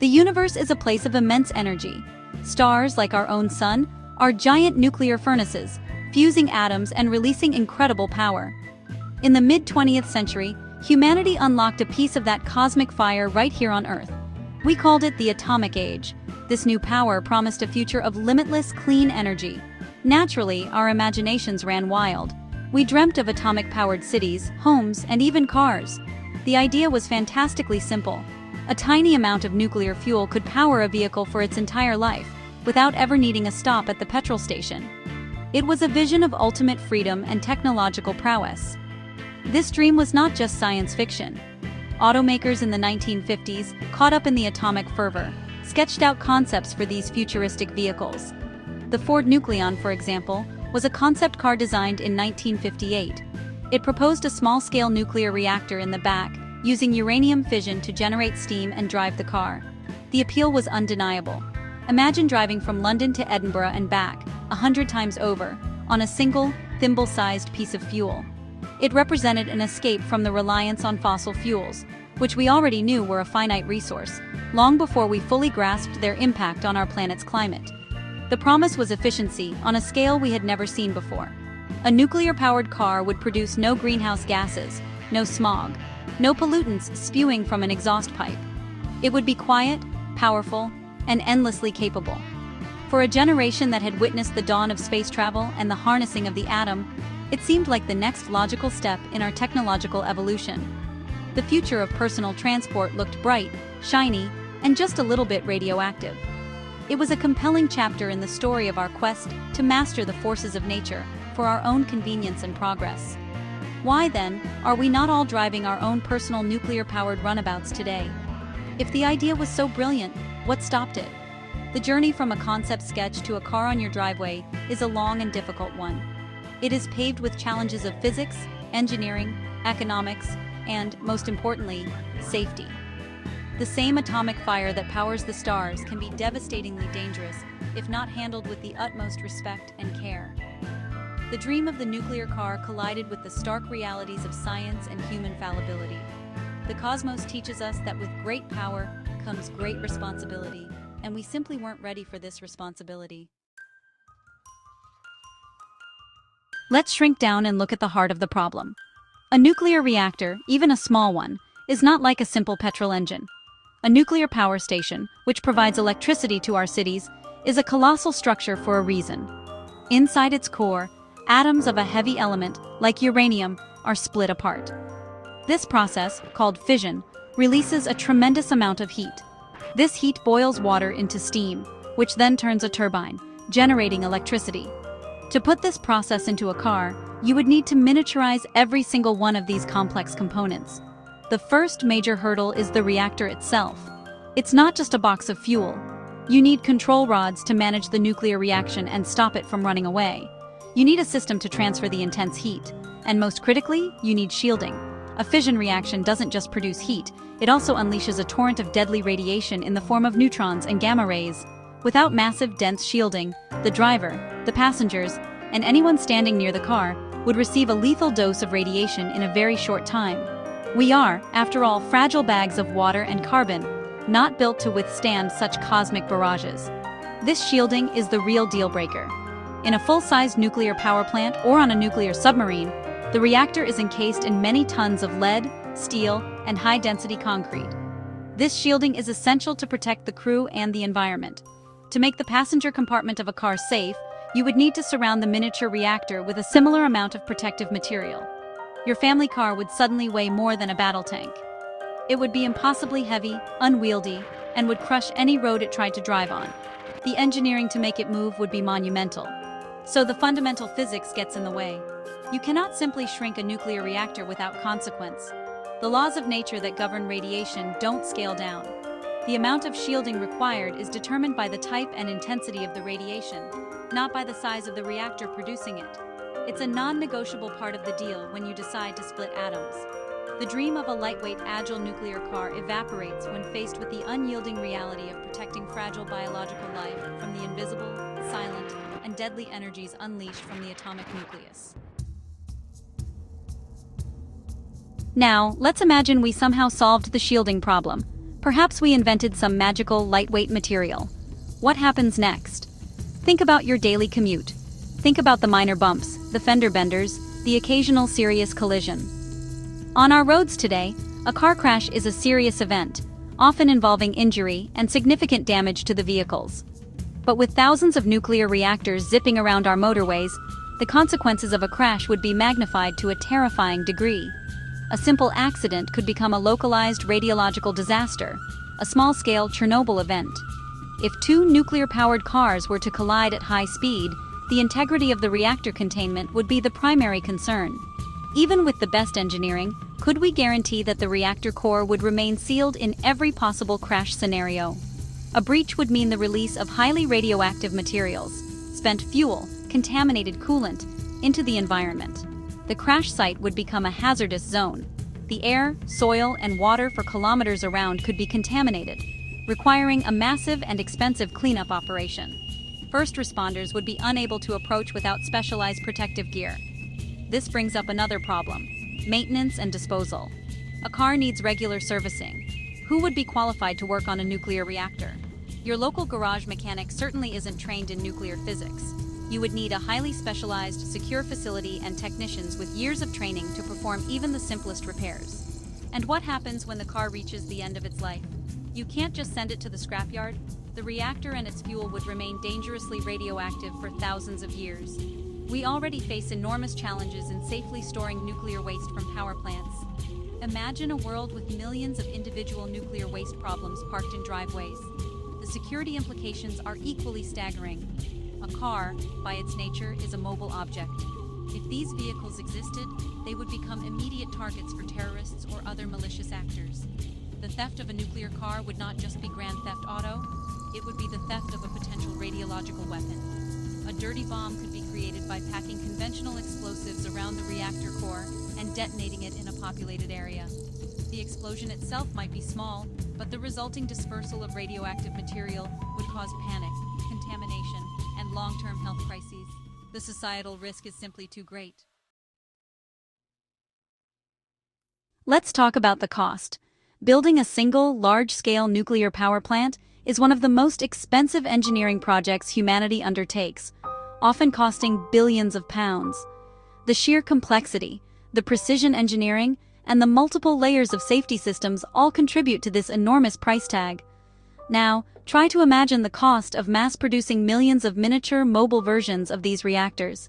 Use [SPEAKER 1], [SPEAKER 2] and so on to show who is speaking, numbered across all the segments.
[SPEAKER 1] The universe is a place of immense energy. Stars, like our own sun, are giant nuclear furnaces, fusing atoms and releasing incredible power. In the mid-20th century, humanity unlocked a piece of that cosmic fire right here on Earth. We called it the atomic age. This new power promised a future of limitless, clean energy. Naturally, our imaginations ran wild. We dreamt of atomic-powered cities, homes, and even cars. The idea was fantastically simple. A tiny amount of nuclear fuel could power a vehicle for its entire life, without ever needing a stop at the petrol station. It was a vision of ultimate freedom and technological prowess. This dream was not just science fiction. Automakers in the 1950s, caught up in the atomic fervor, sketched out concepts for these futuristic vehicles. The Ford Nucleon, for example, was a concept car designed in 1958. It proposed a small-scale nuclear reactor in the back, using uranium fission to generate steam and drive the car. The appeal was undeniable. Imagine driving from London to Edinburgh and back, 100 times over, on a single, thimble-sized piece of fuel. It represented an escape from the reliance on fossil fuels, which we already knew were a finite resource, long before we fully grasped their impact on our planet's climate. The promise was efficiency on a scale we had never seen before. A nuclear-powered car would produce no greenhouse gases, no smog, no pollutants spewing from an exhaust pipe. It would be quiet, powerful, and endlessly capable. For a generation that had witnessed the dawn of space travel and the harnessing of the atom, it seemed like the next logical step in our technological evolution. The future of personal transport looked bright, shiny, and just a little bit radioactive. It was a compelling chapter in the story of our quest to master the forces of nature for our own convenience and progress. Why, then, are we not all driving our own personal nuclear-powered runabouts today? If the idea was so brilliant, what stopped it? The journey from a concept sketch to a car on your driveway is a long and difficult one. It is paved with challenges of physics, engineering, economics, and, most importantly, safety. The same atomic fire that powers the stars can be devastatingly dangerous if not handled with the utmost respect and care. The dream of the nuclear car collided with the stark realities of science and human fallibility. The cosmos teaches us that with great power comes great responsibility, and we simply weren't ready for this responsibility. Let's shrink down and look at the heart of the problem. A nuclear reactor, even a small one, is not like a simple petrol engine. A nuclear power station, which provides electricity to our cities, is a colossal structure for a reason. Inside its core, atoms of a heavy element, like uranium, are split apart. This process, called fission, releases a tremendous amount of heat. This heat boils water into steam, which then turns a turbine, generating electricity. To put this process into a car, you would need to miniaturize every single one of these complex components. The first major hurdle is the reactor itself. It's not just a box of fuel. You need control rods to manage the nuclear reaction and stop it from running away. You need a system to transfer the intense heat. And most critically, you need shielding. A fission reaction doesn't just produce heat, it also unleashes a torrent of deadly radiation in the form of neutrons and gamma rays. Without massive, dense shielding, the driver, the passengers, and anyone standing near the car would receive a lethal dose of radiation in a very short time. We are, after all, fragile bags of water and carbon, not built to withstand such cosmic barrages. This shielding is the real deal-breaker. In a full-sized nuclear power plant or on a nuclear submarine, the reactor is encased in many tons of lead, steel, and high-density concrete. This shielding is essential to protect the crew and the environment. To make the passenger compartment of a car safe, you would need to surround the miniature reactor with a similar amount of protective material. Your family car would suddenly weigh more than a battle tank. It would be impossibly heavy, unwieldy, and would crush any road it tried to drive on. The engineering to make it move would be monumental. So the fundamental physics gets in the way. You cannot simply shrink a nuclear reactor without consequence. The laws of nature that govern radiation don't scale down. The amount of shielding required is determined by the type and intensity of the radiation, not by the size of the reactor producing it. It's a non-negotiable part of the deal when you decide to split atoms. The dream of a lightweight, agile nuclear car evaporates when faced with the unyielding reality of protecting fragile biological life from the invisible, silent, and deadly energies unleashed from the atomic nucleus. Now, let's imagine we somehow solved the shielding problem. Perhaps we invented some magical, lightweight material. What happens next? Think about your daily commute. Think about the minor bumps, the fender benders, the occasional serious collision. On our roads today, a car crash is a serious event, often involving injury and significant damage to the vehicles. But with thousands of nuclear reactors zipping around our motorways, the consequences of a crash would be magnified to a terrifying degree. A simple accident could become a localized radiological disaster, a small-scale Chernobyl event. If two nuclear-powered cars were to collide at high speed, the integrity of the reactor containment would be the primary concern. Even with the best engineering, could we guarantee that the reactor core would remain sealed in every possible crash scenario? A breach would mean the release of highly radioactive materials, spent fuel, contaminated coolant, into the environment. The crash site would become a hazardous zone. The air, soil, and water for kilometers around could be contaminated, requiring a massive and expensive cleanup operation. First responders would be unable to approach without specialized protective gear. This brings up another problem: maintenance and disposal. A car needs regular servicing. Who would be qualified to work on a nuclear reactor? Your local garage mechanic certainly isn't trained in nuclear physics. You would need a highly specialized, secure facility and technicians with years of training to perform even the simplest repairs. And what happens when the car reaches the end of its life? You can't just send it to the scrapyard. The reactor and its fuel would remain dangerously radioactive for thousands of years. We already face enormous challenges in safely storing nuclear waste from power plants. Imagine a world with millions of individual nuclear waste problems parked in driveways. The security implications are equally staggering. A car, by its nature, is a mobile object. If these vehicles existed, they would become immediate targets for terrorists or other malicious actors. The theft of a nuclear car would not just be Grand Theft Auto, it would be the theft of a potential radiological weapon. A dirty bomb could be created by packing conventional explosives around the reactor core and detonating it in a populated area. The explosion itself might be small, but the resulting dispersal of radioactive material would cause panic, contamination, and long-term health crises. The societal risk is simply too great. Let's talk about the cost. Building a single, large-scale nuclear power plant is one of the most expensive engineering projects humanity undertakes, often costing billions of pounds. The sheer complexity, the precision engineering, and the multiple layers of safety systems all contribute to this enormous price tag. Now, try to imagine the cost of mass-producing millions of miniature, mobile versions of these reactors.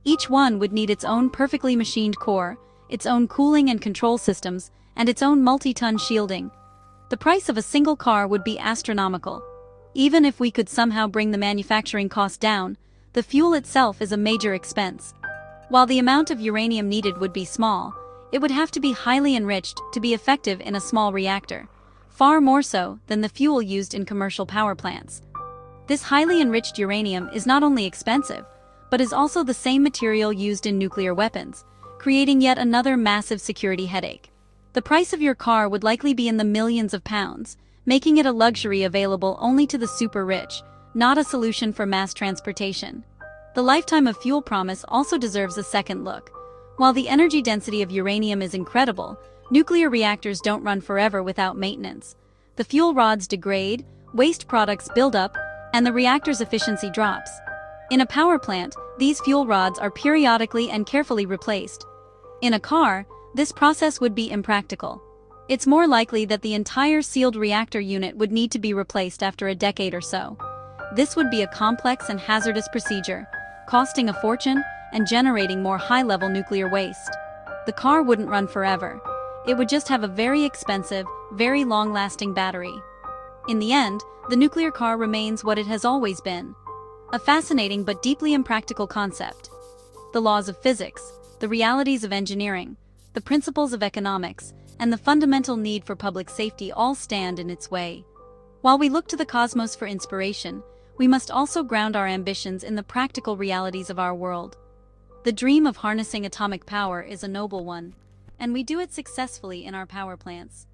[SPEAKER 1] Each one would need its own perfectly machined core, its own cooling and control systems, and its own multi-ton shielding. The price of a single car would be astronomical. Even if we could somehow bring the manufacturing cost down, the fuel itself is a major expense. While the amount of uranium needed would be small, it would have to be highly enriched to be effective in a small reactor, far more so than the fuel used in commercial power plants. This highly enriched uranium is not only expensive, but is also the same material used in nuclear weapons, creating yet another massive security headache. The price of your car would likely be in the millions of pounds, making it a luxury available only to the super rich, not a solution for mass transportation. The lifetime of fuel promise also deserves a second look. While the energy density of uranium is incredible, nuclear reactors don't run forever without maintenance. The fuel rods degrade, waste products build up, and the reactor's efficiency drops. In a power plant, these fuel rods are periodically and carefully replaced. In a car, this process would be impractical. It's more likely that the entire sealed reactor unit would need to be replaced after a decade or so. This would be a complex and hazardous procedure, costing a fortune and generating more high-level nuclear waste. The car wouldn't run forever. It would just have a very expensive, very long-lasting battery. In the end, the nuclear car remains what it has always been. A fascinating but deeply impractical concept. The laws of physics, the realities of engineering, the principles of economics, and the fundamental need for public safety all stand in its way. While we look to the cosmos for inspiration, we must also ground our ambitions in the practical realities of our world. The dream of harnessing atomic power is a noble one, and we do it successfully in our power plants.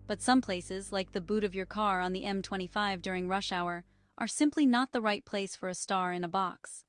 [SPEAKER 1] But some places, like the boot of your car on the M25 during rush hour, are simply not the right place for a star in a box.